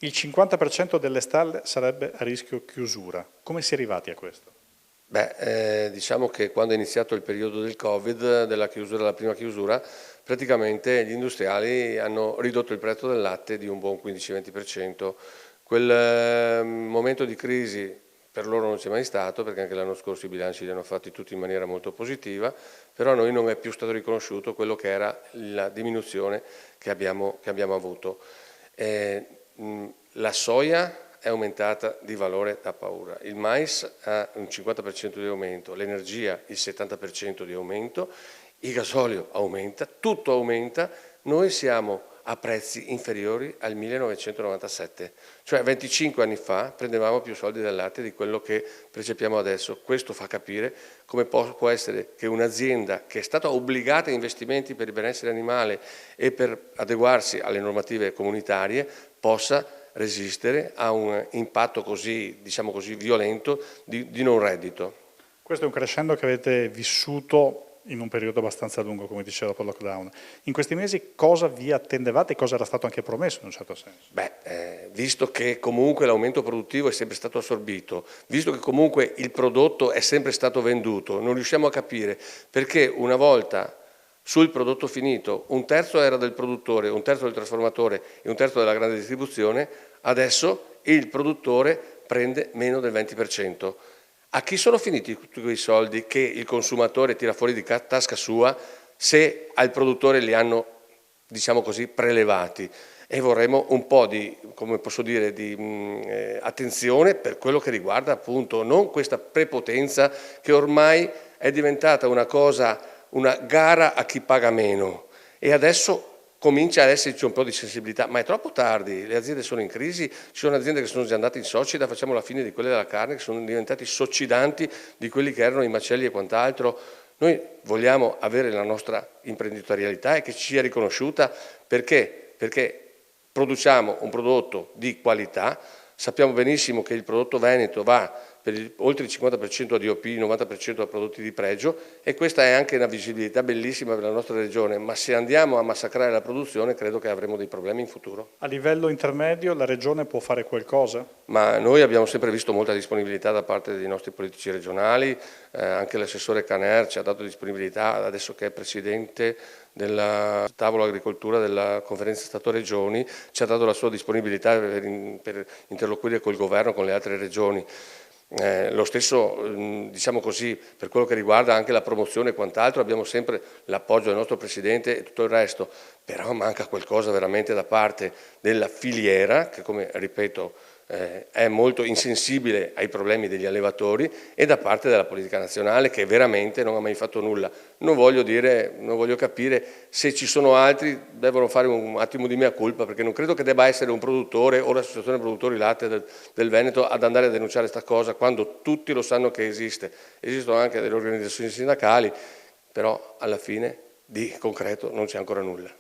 Il 50% delle stalle sarebbe a rischio chiusura. Come si è arrivati a questo? Diciamo che quando è iniziato il periodo del Covid, della prima chiusura, praticamente gli industriali hanno ridotto il prezzo del latte di un buon 15-20%. Quel momento di crisi per loro non c'è mai stato, perché anche l'anno scorso i bilanci li hanno fatti tutti in maniera molto positiva, però a noi non è più stato riconosciuto quello che era la diminuzione che abbiamo avuto. La soia è aumentata di valore da paura, il mais ha un 50% di aumento, l'energia il 70% di aumento, il gasolio aumenta, tutto aumenta, noi siamo a prezzi inferiori al 1997, cioè 25 anni fa prendevamo più soldi dal latte di quello che percepiamo adesso. Questo fa capire come può essere che un'azienda che è stata obbligata a investimenti per il benessere animale e per adeguarsi alle normative comunitarie possa resistere a un impatto così, diciamo così, violento di non reddito. Questo è un crescendo che avete vissuto in un periodo abbastanza lungo, come diceva dopo il lockdown. In questi mesi cosa vi attendevate e cosa era stato anche promesso in un certo senso? Visto che comunque l'aumento produttivo è sempre stato assorbito, visto che comunque il prodotto è sempre stato venduto, non riusciamo a capire perché una volta sul prodotto finito un terzo era del produttore, un terzo del trasformatore e un terzo della grande distribuzione, adesso il produttore prende meno del 20%. A chi sono finiti tutti quei soldi che il consumatore tira fuori di tasca sua se al produttore li hanno, diciamo così, prelevati? E vorremmo un po' di, come posso dire, di attenzione per quello che riguarda appunto non questa prepotenza che ormai è diventata una cosa, una gara a chi paga meno e adesso comincia ad esserci un po' di sensibilità, ma è troppo tardi, le aziende sono in crisi, ci sono aziende che sono già andate in società, facciamo la fine di quelle della carne che sono diventati socidanti di quelli che erano i macelli e quant'altro. Noi vogliamo avere la nostra imprenditorialità e che ci sia riconosciuta perché produciamo un prodotto di qualità, sappiamo benissimo che il prodotto veneto va per oltre il 50% a DOP, il 90% a prodotti di pregio e questa è anche una visibilità bellissima per la nostra regione, ma se andiamo a massacrare la produzione credo che avremo dei problemi in futuro. A livello intermedio la regione può fare qualcosa? Ma noi abbiamo sempre visto molta disponibilità da parte dei nostri politici regionali, anche l'assessore Caner ci ha dato disponibilità adesso che è presidente del tavolo agricoltura della conferenza Stato-Regioni, ci ha dato la sua disponibilità per interloquire col governo, con le altre regioni. Lo stesso, diciamo così, per quello che riguarda anche la promozione e quant'altro, abbiamo sempre l'appoggio del nostro Presidente e tutto il resto, però manca qualcosa veramente da parte della filiera, che come ripeto è molto insensibile ai problemi degli allevatori e da parte della politica nazionale che veramente non ha mai fatto nulla. Non voglio capire se ci sono altri, devono fare un attimo di mea culpa perché non credo che debba essere un produttore o l'associazione produttori latte del Veneto ad andare a denunciare questa cosa quando tutti lo sanno che esiste. Esistono anche delle organizzazioni sindacali, però alla fine di concreto non c'è ancora nulla.